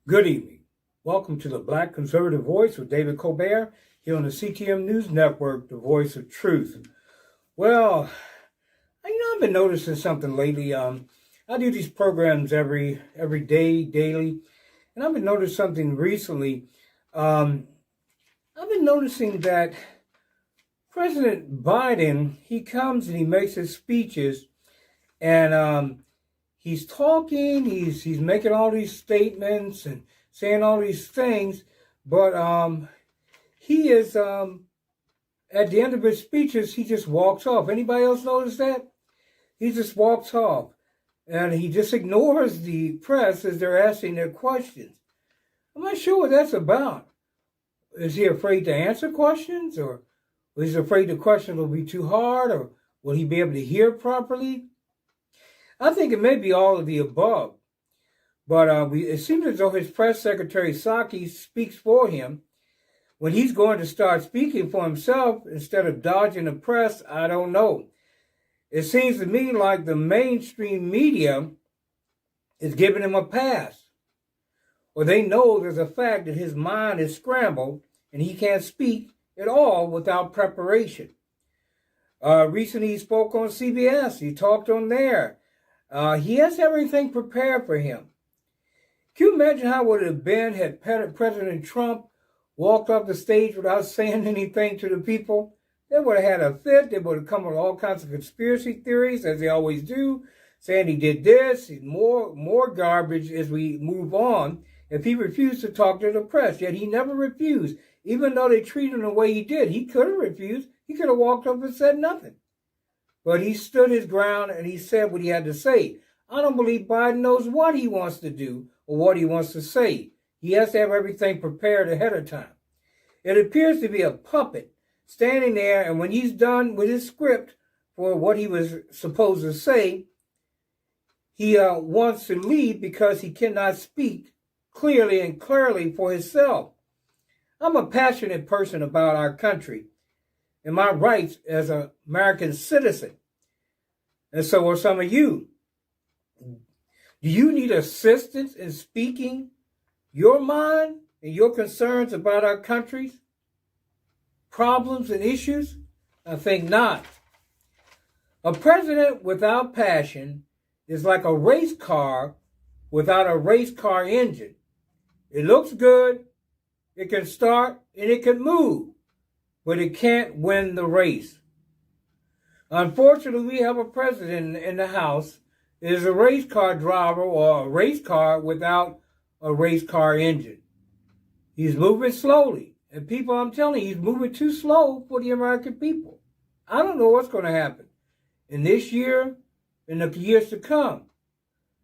Good evening. Welcome to the Black Conservative Voice with David Colbert here on the CTM News Network, the voice of truth. Well, I've been noticing something lately. I do these programs every day, daily, and I've been noticing something recently. I've been noticing that President Biden, he comes and he makes his speeches, and he's talking, he's making all these statements and saying all these things, but he is at the end of his speeches, he just walks off. Anybody else notice that? He just walks off, and he just ignores the press as they're asking their questions. I'm not sure what that's about. Is he afraid to answer questions, or is he afraid the question will be too hard, or will he be able to hear properly? I think it may be all of the above, but it seems as though his press secretary, Psaki, speaks for him. When he's going to start speaking for himself instead of dodging the press, I don't know. It seems to me like the mainstream media is giving him a pass, or they know there's a fact that his mind is scrambled and he can't speak at all without preparation. Recently, he spoke on CBS. He talked on there. He has everything prepared for him. Can you imagine how it would have been had President Trump walked off the stage without saying anything to the people? They would have had a fit. They would have come with all kinds of conspiracy theories, as they always do, saying he did this, more garbage as we move on, if he refused to talk to the press. Yet he never refused. Even though they treated him the way he did, he could have refused. He could have walked up and said nothing. But he stood his ground and he said what he had to say. I don't believe Biden knows what he wants to do or what he wants to say. He has to have everything prepared ahead of time. It appears to be a puppet standing there, and when he's done with his script for what he was supposed to say, he wants to leave because he cannot speak clearly for himself. I'm a passionate person about our country and my rights as an American citizen. And so are some of you. Do you need assistance in speaking your mind and your concerns about our country's problems and issues? I think not. A president without passion is like a race car without a race car engine. It looks good, it can start, and it can move, but it can't win the race. Unfortunately, we have a president in the House that is a race car driver, or a race car without a race car engine. He's moving slowly. And people, I'm telling you, he's moving too slow for the American people. I don't know what's going to happen in this year and the years to come.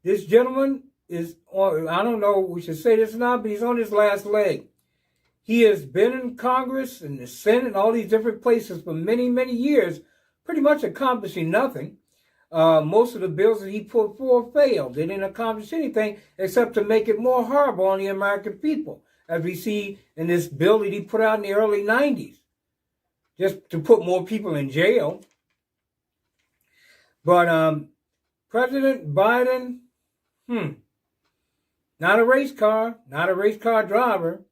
This gentleman is on, I don't know, we should say this or not, but he's on his last leg. He has been in Congress and the Senate and all these different places for many, many years, pretty much accomplishing nothing. Most of the bills that he put forth failed. They didn't accomplish anything except to make it more horrible on the American people, as we see in this bill that he put out in the early 90s, just to put more people in jail. But President Biden, not a race car driver.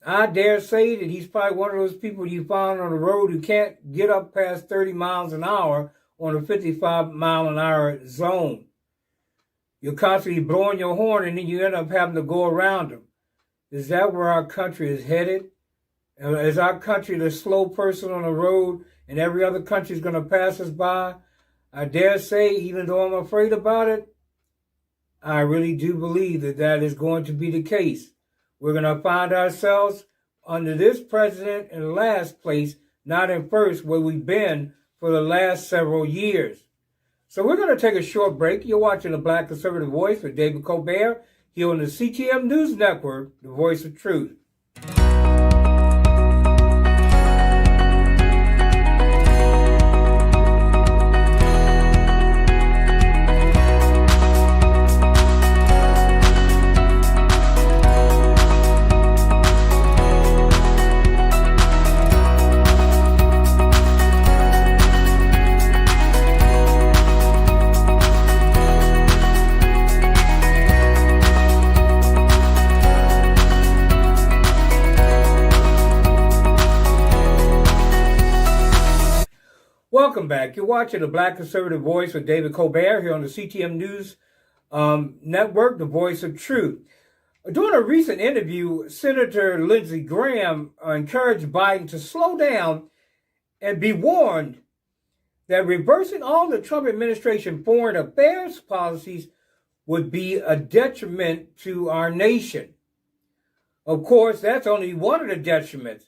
I dare say that he's probably one of those people you find on the road who can't get up past 30 miles an hour on a 55-mile-an-hour zone. You're constantly blowing your horn, and then you end up having to go around them. Is that where our country is headed? Is our country the slow person on the road, and every other country is going to pass us by? I dare say, even though I'm afraid about it, I really do believe that that is going to be the case. We're going to find ourselves under this president in last place, not in first, where we've been for the last several years. So we're going to take a short break. You're watching the Black Conservative Voice with David Colbert here on the CTM News Network, the voice of truth. welcome back. You're watching the Black Conservative Voice with David Colbert here on the CTM News Network, the Voice of Truth. During a recent interview, Senator Lindsey Graham encouraged Biden to slow down and be warned that reversing all the Trump administration foreign affairs policies would be a detriment to our nation. Of course, that's only one of the detriments.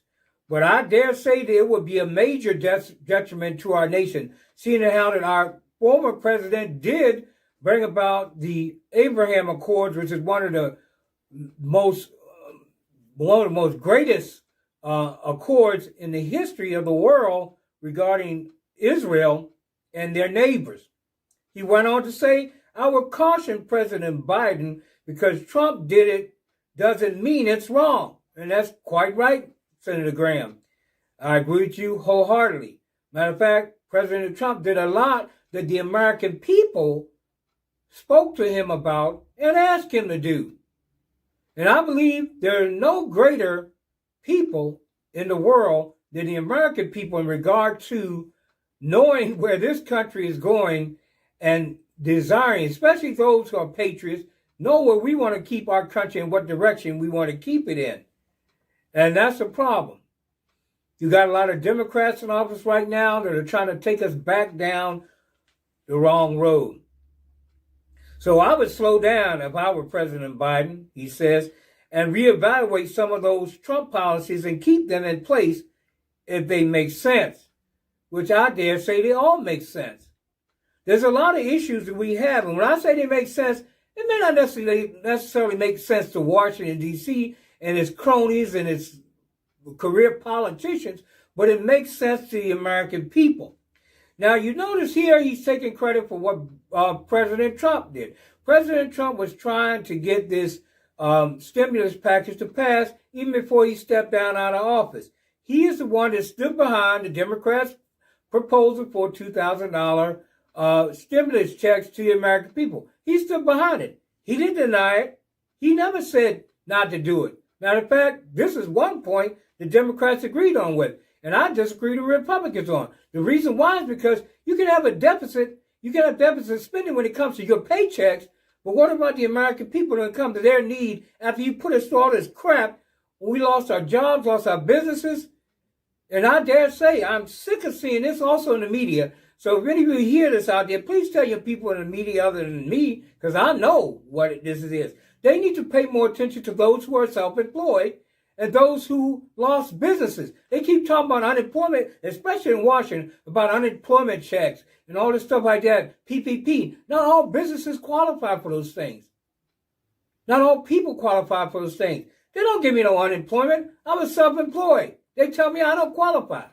But I dare say that it would be a major detriment to our nation, seeing how that our former president did bring about the Abraham Accords, which is one of the most greatest accords in the history of the world regarding Israel and their neighbors. He went on to say, "I would caution President Biden because Trump did it doesn't mean it's wrong." And that's quite right, Senator Graham. I agree with you wholeheartedly. Matter of fact, President Trump did a lot that the American people spoke to him about and asked him to do. And I believe there are no greater people in the world than the American people in regard to knowing where this country is going and desiring, especially those who are patriots, know where we want to keep our country and what direction we want to keep it in. And that's the problem. You got a lot of Democrats in office right now that are trying to take us back down the wrong road. So I would slow down if I were President Biden, he says, and reevaluate some of those Trump policies and keep them in place if they make sense, which I dare say they all make sense. There's a lot of issues that we have, and when I say they make sense, it may not necessarily make sense to Washington, D.C., and its cronies and its career politicians, but it makes sense to the American people. Now, you notice here he's taking credit for what President Trump did. President Trump was trying to get this stimulus package to pass even before he stepped down out of office. He is the one that stood behind the Democrats' proposal for $2,000 stimulus checks to the American people. He stood behind it. He didn't deny it. He never said not to do it. Matter of fact, this is one point the Democrats agreed on with, and I disagreed with Republicans on. The reason why is because you can have a deficit, you can have deficit spending when it comes to your paychecks, but what about the American people when it comes to their need after you put us through all this crap when we lost our jobs, lost our businesses? And I dare say, I'm sick of seeing this also in the media. So if any of you hear this out there, please tell your people in the media other than me, because I know what this is. They need to pay more attention to those who are self-employed and those who lost businesses. They keep talking about unemployment, especially in Washington, about unemployment checks and all this stuff like that, PPP. Not all businesses qualify for those things. Not all people qualify for those things. They don't give me no unemployment. I was self-employed. They tell me I don't qualify.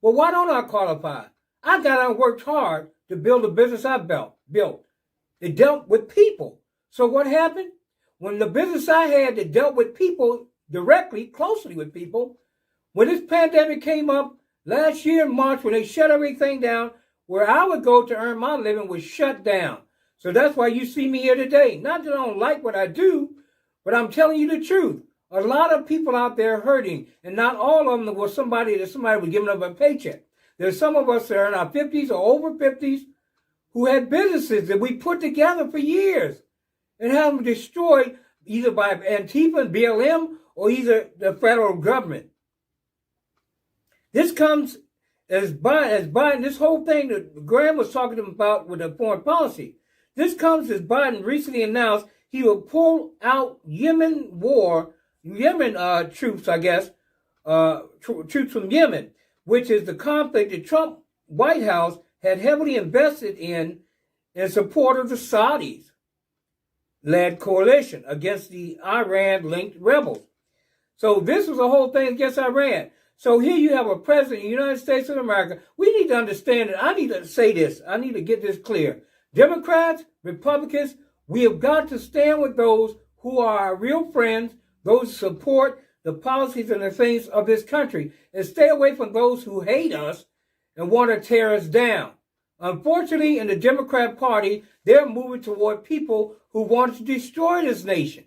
Well, why don't I qualify? I got out and worked hard to build a business I built. It dealt with people. So what happened? When the business I had that dealt with people directly, closely with people, when this pandemic came up last year in March, when they shut everything down, where I would go to earn my living was shut down. So that's why you see me here today. Not that I don't like what I do, but I'm telling you the truth. A lot of people out there hurting, and not all of them were somebody was giving up a paycheck. There's some of us that are in our 50s or over 50s who had businesses that we put together for years and have them destroyed either by Antifa and BLM or either the federal government. This comes as Biden, this whole thing that Graham was talking about with the foreign policy, this comes as Biden recently announced he will pull out Yemen troops, I guess, troops from Yemen, which is the conflict the Trump White House had heavily invested in support of the Saudis-led coalition against the Iran-linked rebels. So this was a whole thing against Iran. So here you have a president of the United States of America. We need to understand it. I need to say this. I need to get this clear. Democrats, Republicans, we have got to stand with those who are our real friends, those who support the policies and the things of this country, and stay away from those who hate us and want to tear us down. Unfortunately, in the Democrat Party, they're moving toward people who want to destroy this nation.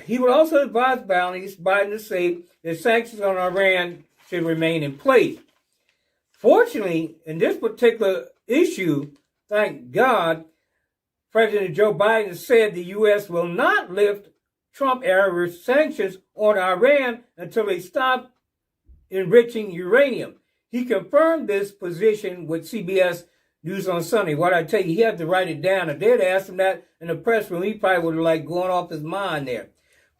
He would also advise Biden to say that sanctions on Iran should remain in place. Fortunately, in this particular issue, thank God, President Joe Biden said the U.S. will not lift Trump-era sanctions on Iran until they stop enriching uranium. He confirmed this position with CBS News on Sunday. What I tell you, he had to write it down. If they'd asked him that in the press room, he probably would have like gone off his mind there.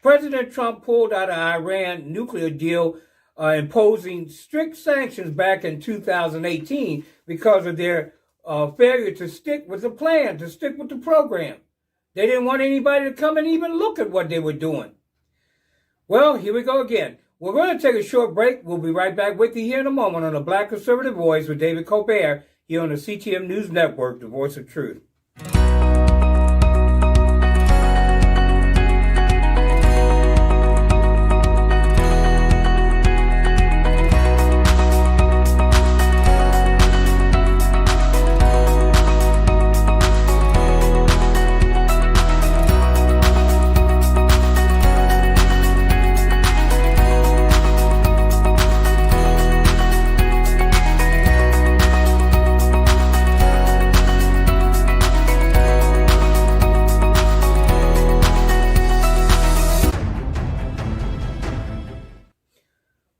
President Trump pulled out of Iran nuclear deal, imposing strict sanctions back in 2018 because of their failure to stick with the plan, to stick with the program. They didn't want anybody to come and even look at what they were doing. Well, here we go again. We're going to take a short break. We'll be right back with you here in a moment on the Black Conservative Voice with David Colbert here on the CTM News Network, the Voice of Truth.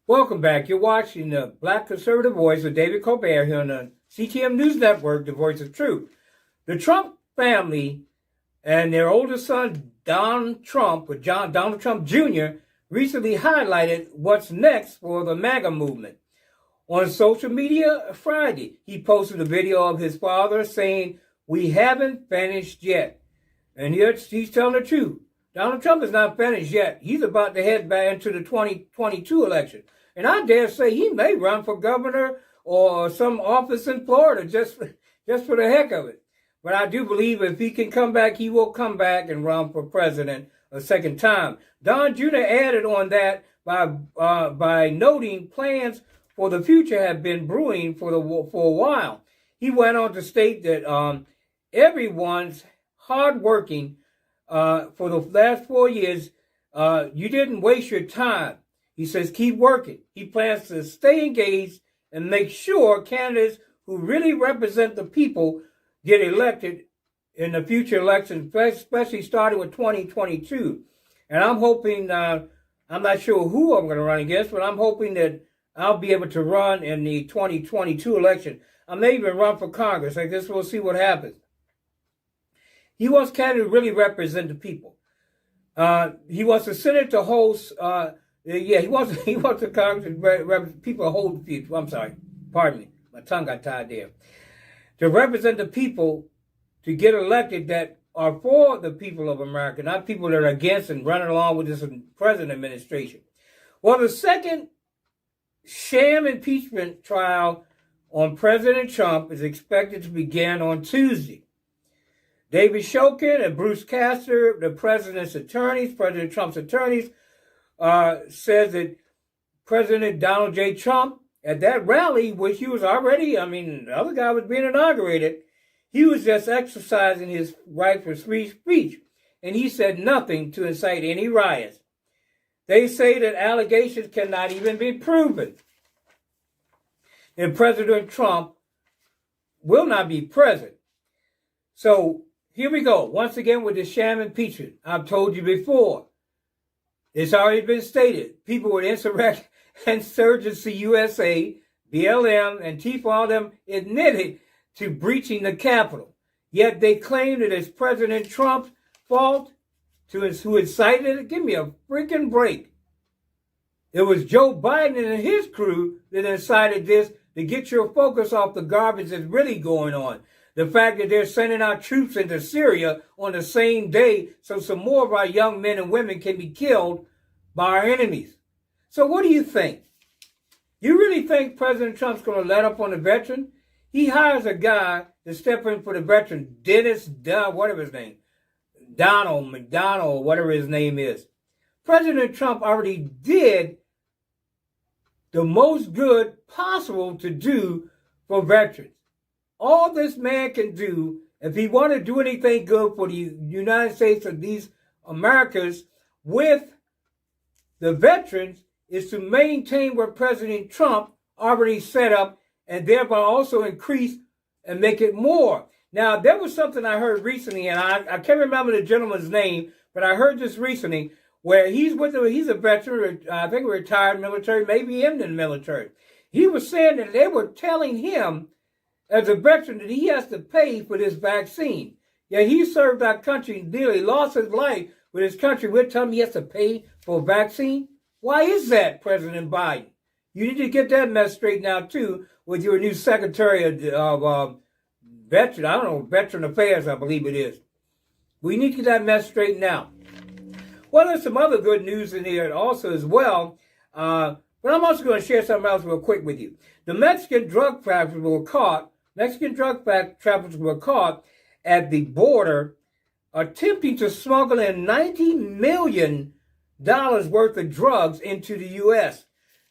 Welcome back. You're watching the Black Conservative Voice with David Colbert here on the CTM News Network, the Voice of Truth. The Trump family and their oldest son, Donald Trump Jr., recently highlighted what's next for the MAGA movement. On social media Friday, he posted a video of his father saying, "We haven't finished yet." And he's telling the truth. Donald Trump is not finished yet. He's about to head back into the 2022 election. And I dare say he may run for governor or some office in Florida just for the heck of it. But I do believe if he can come back, he will come back and run for president a second time. Don Jr. added on that by noting plans for the future have been brewing for a while. He went on to state that everyone's hardworking for the last 4 years. You didn't waste your time. He says, keep working. He plans to stay engaged and make sure candidates who really represent the people get elected in the future elections, especially starting with 2022. And I'm hoping, I'm not sure who I'm going to run against, but I'm hoping that I'll be able to run in the 2022 election. I may even run for Congress. I guess we'll see what happens. He wants candidates to really represent the people. He wants the Senate to host, he wants the Congress to people to hold the people. I'm sorry, pardon me, my tongue got tied there. To represent the people to get elected that are for the people of America, not people that are against and running along with this present administration. Well, the second sham impeachment trial on President Trump is expected to begin on Tuesday. David Shokin and Bruce Castor, the President Trump's attorneys, says that President Donald J. Trump, at that rally, which he was already, the other guy was being inaugurated, he was just exercising his right for free speech, and he said nothing to incite any riots. They say that allegations cannot even be proven. And President Trump will not be president. So here we go, once again with the sham impeachment. I've told you before. It's already been stated. People with Insurgency USA, BLM, and Antifa, all them admitted to breaching the Capitol. Yet they claim that it's President Trump's fault who incited it. Give me a freaking break. It was Joe Biden and his crew that incited this to get your focus off the garbage that's really going on. The fact that they're sending our troops into Syria on the same day so some more of our young men and women can be killed by our enemies. So what do you think? You really think President Trump's going to let up on the veteran? He hires a guy to step in for the veteran, whatever his name, Donald McDonald, whatever his name is. President Trump already did the most good possible to do for veterans. All this man can do, if he want to do anything good for the United States or these Americas with the veterans, is to maintain what President Trump already set up and thereby also increase and make it more. Now, there was something I heard recently, and I can't remember the gentleman's name, but I heard this recently, where he's a veteran, I think retired military, maybe in the military. He was saying that they were telling him, as a veteran, that he has to pay for this vaccine. Yeah, he served our country, nearly lost his life with his country. We're telling him he has to pay for a vaccine? Why is that, President Biden? You need to get that mess straightened out, too, with your new Secretary of Veteran Affairs, I believe it is. We need to get that mess straightened out. Well, there's some other good news in here also as well, but I'm also going to share something else real quick with you. The Mexican drug traffickers were caught at the border attempting to smuggle in $90 million worth of drugs into the U.S.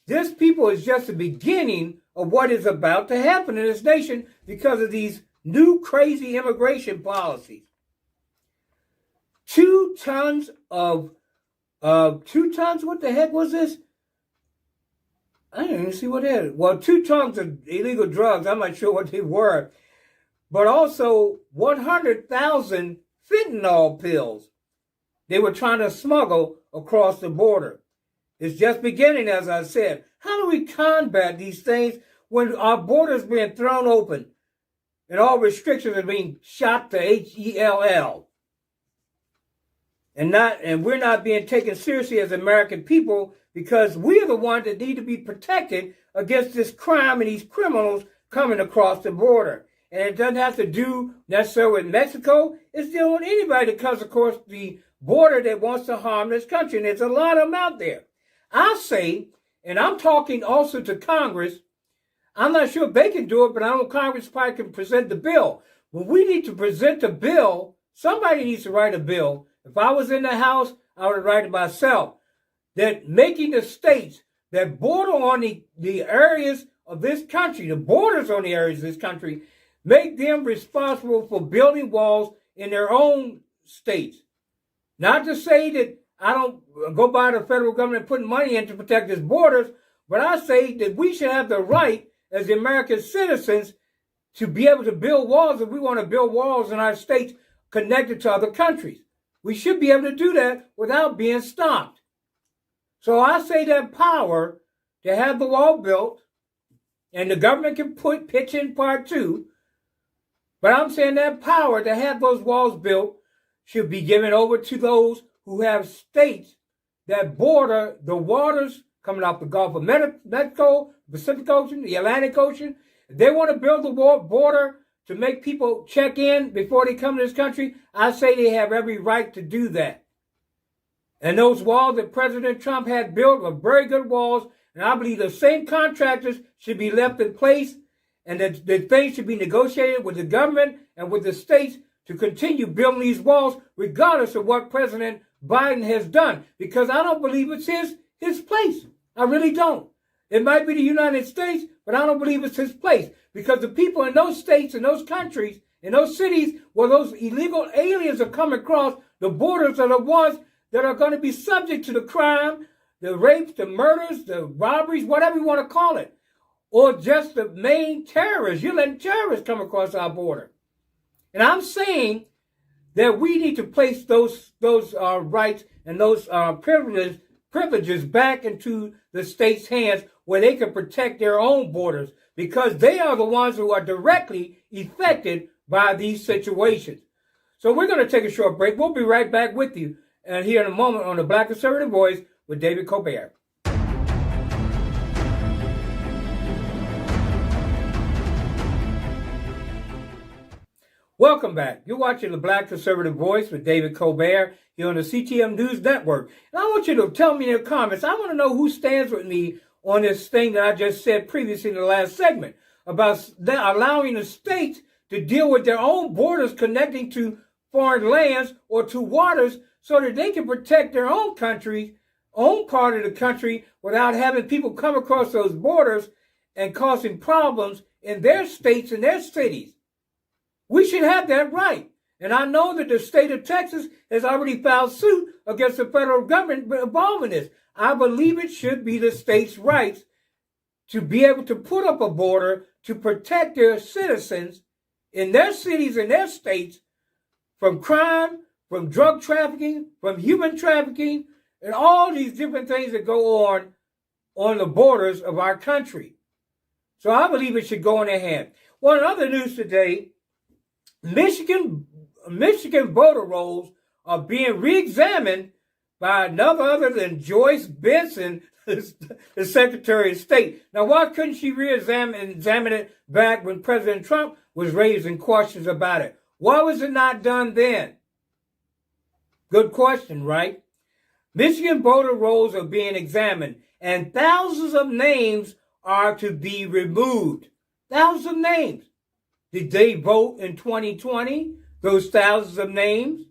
This, people, is just the beginning of what is about to happen in this nation because of these new crazy immigration policies. 2 tons, what the heck was this? I didn't even see what that is. Well, 2 tons of illegal drugs, I'm not sure what they were, but also 100,000 fentanyl pills they were trying to smuggle across the border. It's just beginning, as I said. How do we combat these things when our borders being thrown open and all restrictions are being shot to HELL? And we're not being taken seriously as American people because we're the ones that need to be protected against this crime and these criminals coming across the border. And it doesn't have to do necessarily with Mexico. It's dealing with anybody that comes across the border that wants to harm this country. And there's a lot of them out there. I say, and I'm talking also to Congress, I'm not sure if they can do it, but I know Congress probably can present the bill. When we need to present a bill, somebody needs to write a bill. If I was in the House, I would write it myself. That making the states that border on the areas of this country, the borders on the areas of this country, make them responsible for building walls in their own states. Not to say that I don't go by the federal government putting money in to protect its borders, but I say that we should have the right as American citizens to be able to build walls if we want to build walls in our states connected to other countries. We should be able to do that without being stopped. So I say that power to have the wall built, and the government can pitch in part 2, but I'm saying that power to have those walls built should be given over to those who have states that border the waters coming off the Gulf of Mexico, Pacific Ocean, the Atlantic Ocean. If they want to build the border to make people check in before they come to this country, I say they have every right to do that. And those walls that President Trump had built were very good walls, and I believe the same contractors should be left in place, and that things should be negotiated with the government and with the states to continue building these walls, regardless of what President Biden has done, because I don't believe it's his place. I really don't. It might be the United States, but I don't believe it's his place, because the people in those states, in those countries, in those cities where those illegal aliens are coming across the borders are the ones that are going to be subject to the crime, the rapes, the murders, the robberies, whatever you want to call it, or just the main terrorists. You're letting terrorists come across our border. And I'm saying that we need to place those rights and those privileges back into the state's hands where they can protect their own borders, because they are the ones who are directly affected by these situations. So we're going to take a short break. We'll be right back with you here in a moment on the Black Conservative Voice with David Colbert. Welcome back. You're watching the Black Conservative Voice with David Colbert here on the CTM News Network. And I want you to tell me in the comments, I want to know who stands with me on this thing that I just said previously in the last segment about allowing the states to deal with their own borders connecting to foreign lands or to waters so that they can protect their own country, own part of the country, without having people come across those borders and causing problems in their states and their cities. We should have that right. And I know that the state of Texas has already filed suit against the federal government involved in this. I believe it should be the state's rights to be able to put up a border to protect their citizens in their cities and their states from crime, from drug trafficking, from human trafficking, and all these different things that go on the borders of our country. So I believe it should go in their hand. Well, in other news today, Michigan voter rolls are being re-examined by none other than Joyce Benson, the Secretary of State. Now, why couldn't she re-examine it back when President Trump was raising questions about it? Why was it not done then? Good question, right? Michigan voter rolls are being examined, and thousands of names are to be removed. Thousands of names. Did they vote in 2020? Those thousands of names?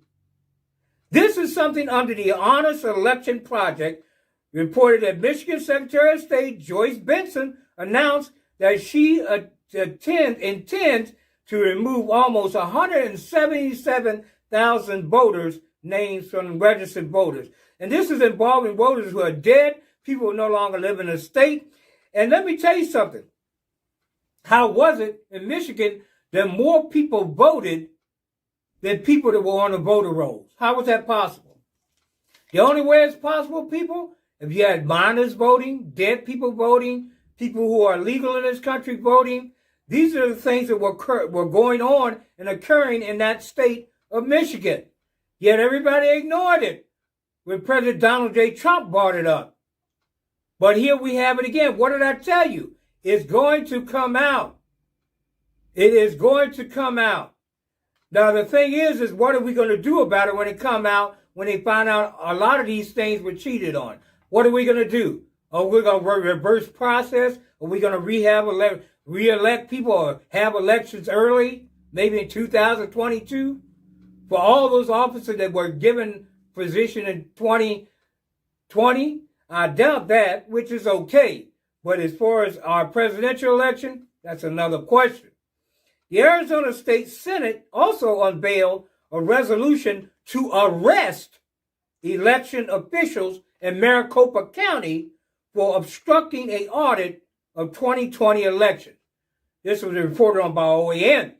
This is something under the Honest Election Project reported that Michigan Secretary of State Joyce Benson announced that she intends to remove almost 177,000 voters' names from registered voters. And this is involving voters who are dead, people who no longer live in the state. And let me tell you something. How was it in Michigan that more people voted than people that were on the voter rolls? How was that possible? The only way it's possible, people, if you had minors voting, dead people voting, people who are legal in this country voting, these are the things that were going on and occurring in that state of Michigan. Yet everybody ignored it when President Donald J. Trump brought it up. But here we have it again. What did I tell you? It's going to come out. It is going to come out. Now, the thing is what are we going to do about it when it come out, when they find out a lot of these things were cheated on? What are we going to do? Are we going to reverse process? Are we going to re-elect people or have elections early, maybe in 2022? For all those officers that were given position in 2020? I doubt that, which is okay. But as far as our presidential election, that's another question. The Arizona State Senate also unveiled a resolution to arrest election officials in Maricopa County for obstructing an audit of 2020 election. This was reported on by OAN.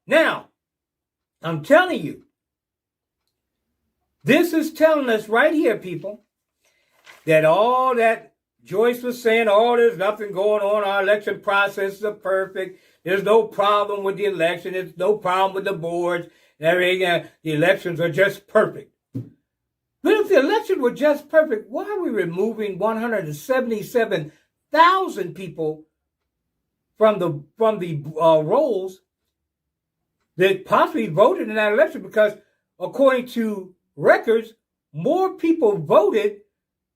Now, I'm telling you, this is telling us right here, people, that all that Joyce was saying, there's nothing going on, our election processes are perfect, there's no problem with the election, there's no problem with the boards, and everything, the elections are just perfect. But if the election were just perfect, why are we removing 177,000 people from the rolls that possibly voted in that election? Because according to records, more people voted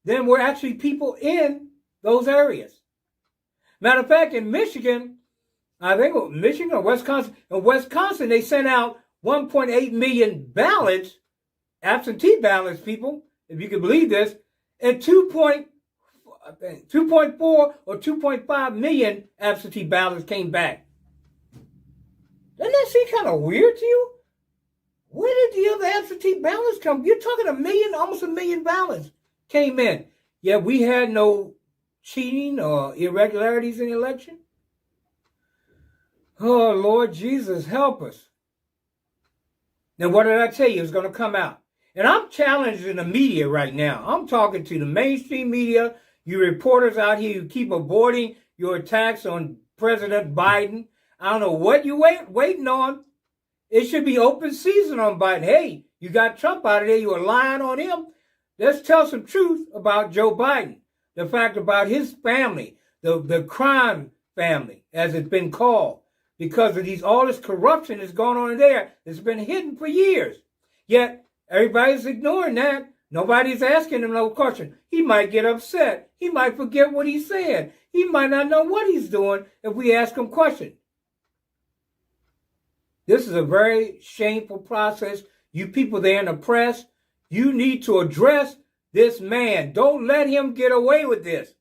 than were actually people in those areas. Matter of fact, in Michigan, I think Michigan or Wisconsin, in Wisconsin, they sent out 1.8 million ballots, absentee ballots, people, if you can believe this, and 2.4 or 2.5 million absentee ballots came back. Doesn't that seem kind of weird to you? Where did the other absentee ballots come? You're talking almost a million ballots came in. Yet we had no cheating or irregularities in the election. Oh, Lord Jesus, help us. Now, what did I tell you? It's going to come out. And I'm challenging the media right now. I'm talking to the mainstream media, you reporters out here who keep avoiding your attacks on President Biden. I don't know what you're waiting on. It should be open season on Biden. Hey, you got Trump out of there. You were lying on him. Let's tell some truth about Joe Biden. The fact about his family, the crime family, as it's been called, because of all this corruption that's going on in there. It's been hidden for years. Yet, everybody's ignoring that. Nobody's asking him no question. He might get upset. He might forget what he said. He might not know what he's doing if we ask him questions. This is a very shameful process. You people there in the press, you need to address this man. Don't let him get away with this.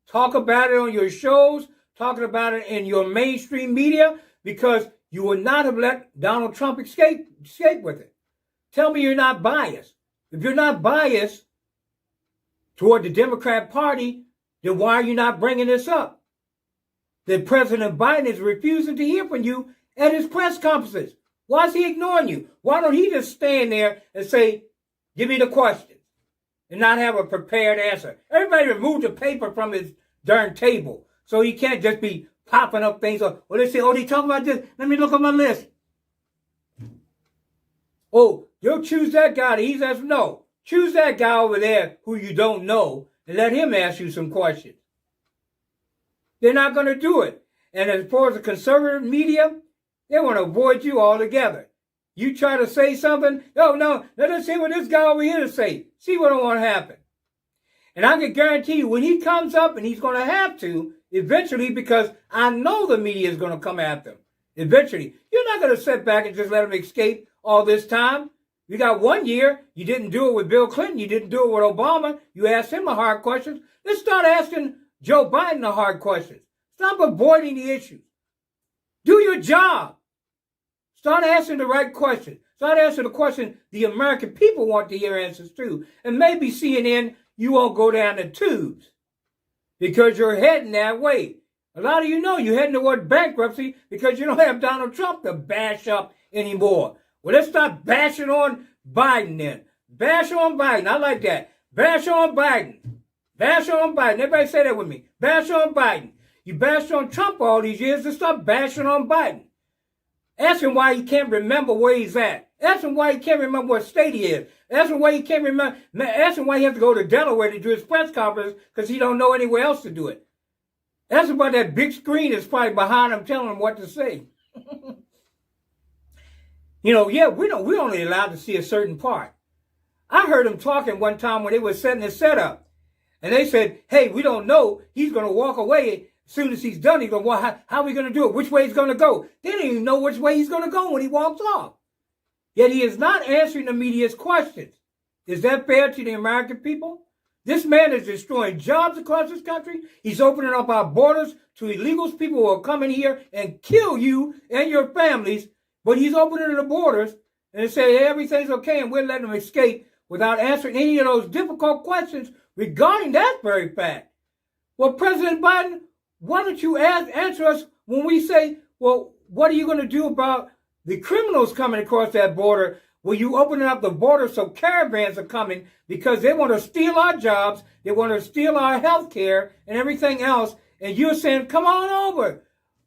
Talk about it on your shows. Talking about it in your mainstream media, because you would not have let Donald Trump escape with it. Tell me you're not biased. If you're not biased toward the Democrat Party, then why are you not bringing this up? that President Biden is refusing to hear from you at his press conferences. Why is he ignoring you? Why don't he just stand there and say, give me the question, and not have a prepared answer? Everybody remove the paper from his darn table so he can't just be popping up things. Well, they say, oh, they talking about this. Let me look at my list. Oh, you'll choose that guy. He says, no. Choose that guy over there who you don't know and let him ask you some questions. They're not going to do it. And as far as the conservative media, they want to avoid you altogether. You try to say something, oh, no, let us see what this guy over here to say. See what will happen. And I can guarantee you, when he comes up, and he's going to have to, eventually, because I know the media is going to come after him. Eventually. You're not going to sit back and just let him escape all this time. You got 1 year. You didn't do it with Bill Clinton. You didn't do it with Obama. You asked him the hard questions. Let's start asking Joe Biden the hard questions. Stop avoiding the issues. Do your job. Start asking the right questions. Start answering the questions the American people want to hear answers to. And maybe CNN, you won't go down the tubes because you're heading that way. A lot of you know you're heading toward bankruptcy because you don't have Donald Trump to bash up anymore. Well, let's start bashing on Biden then. Bash on Biden. I like that. Bash on Biden. Bash on Biden. Everybody say that with me. Bash on Biden. You bashed on Trump all these years. Let's start bashing on Biden. Ask him why he can't remember where he's at. Ask him why he can't remember what state he is. Ask him why he can't remember. Ask him why he has to go to Delaware to do his press conference because he don't know anywhere else to do it. Ask him about that big screen that's probably behind him telling him what to say. We're only allowed to see a certain part. I heard him talking one time when they were setting his setup. And they said, hey, we don't know. He's going to walk away. As soon as he's done, he's going to walk. How are we going to do it? Which way he's going to go? They don't even know which way he's going to go when he walks off. Yet he is not answering the media's questions. Is that fair to the American people? This man is destroying jobs across this country. He's opening up our borders to illegals, people who are coming here and kill you and your families. But he's opening the borders and say everything's okay and we're letting them escape without answering any of those difficult questions regarding that very fact. Well, President Biden, why don't you answer us when we say, well, what are you going to do about the criminals coming across that border? Well, you opening up the border so caravans are coming because they want to steal our jobs, they want to steal our health care and everything else. And you're saying, come on over.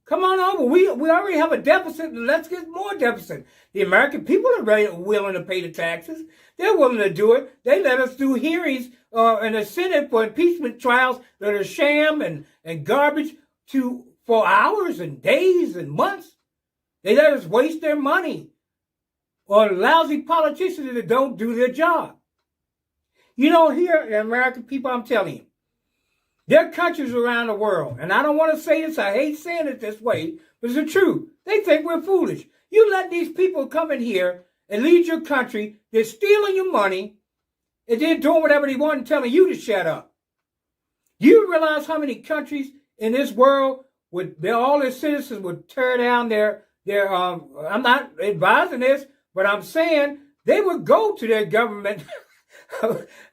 Come on over. We already have a deficit, and let's get more deficit. The American people are willing to pay the taxes. They're willing to do it. They let us do hearings in the Senate for impeachment trials that are sham and garbage for hours and days and months. They let us waste their money on lousy politicians that don't do their job. Here, the American people, I'm telling you, there are countries around the world, and I don't want to say this, I hate saying it this way, but it's the truth. They think we're foolish. You let these people come in here and lead your country, they're stealing your money, and they're doing whatever they want and telling you to shut up. You realize how many countries in this world, all their citizens would tear down their I'm not advising this, but I'm saying they would go to their government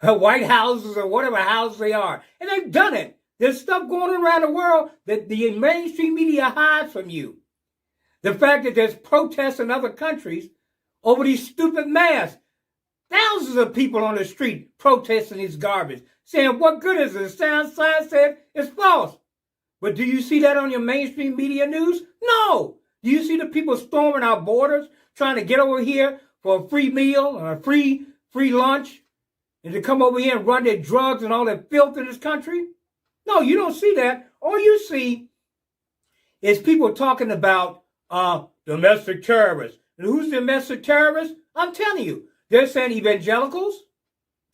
White Houses or whatever house they are. And they've done it. There's stuff going on around the world that the mainstream media hides from you. The fact that there's protests in other countries over these stupid masks. Thousands of people on the street protesting this garbage, saying, what good is it? The science said it's false. But do you see that on your mainstream media news? No. Do you see the people storming our borders, trying to get over here for a free meal or a free lunch? And to come over here and run their drugs and all that filth in this country? No, you don't see that. All you see is people talking about domestic terrorists. And who's domestic terrorists? I'm telling you. They're saying evangelicals,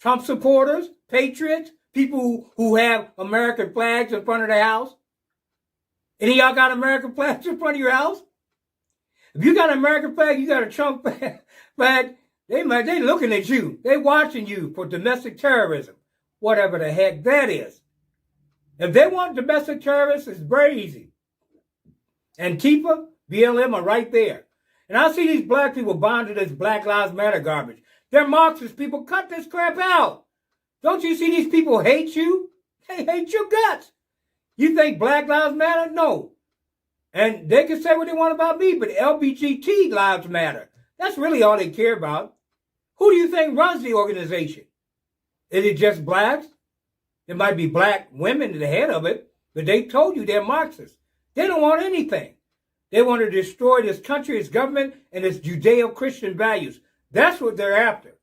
Trump supporters, patriots, people who have American flags in front of their house. Any of y'all got American flags in front of your house? If you got an American flag, you got a Trump flag, they looking at you. They watching you for domestic terrorism, whatever the heck that is. If they want domestic terrorists, it's very easy. Antifa, BLM are right there. And I see these black people buying to this Black Lives Matter garbage. They're Marxist people. Cut this crap out. Don't you see these people hate you? They hate your guts. You think Black Lives Matter? No. And they can say what they want about me, but LGBT lives matter. That's really all they care about. Who do you think runs the organization? Is it just blacks? There might be black women at the head of it, but they told you they're Marxists. They don't want anything. They want to destroy this country, its government, and its Judeo-Christian values. That's what they're after.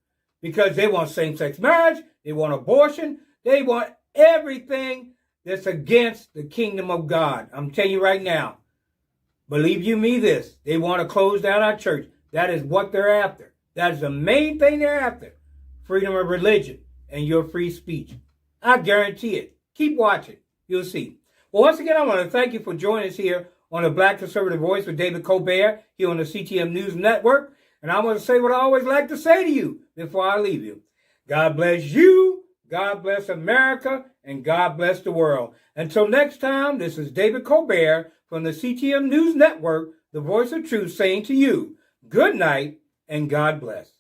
Because they want same-sex marriage, they want abortion, they want everything that's against the kingdom of God. I'm telling you right now, believe you me this, they want to close down our church. That is what they're after. That is the main thing they're after. Freedom of religion and your free speech. I guarantee it. Keep watching. You'll see. Well, once again, I want to thank you for joining us here on the Black Conservative Voice with David Colbert here on the CTM News Network. And I want to say what I always like to say to you before I leave you. God bless you, God bless America, and God bless the world. Until next time, this is David Colbert from the CTM News Network, the voice of truth, saying to you, good night and God bless.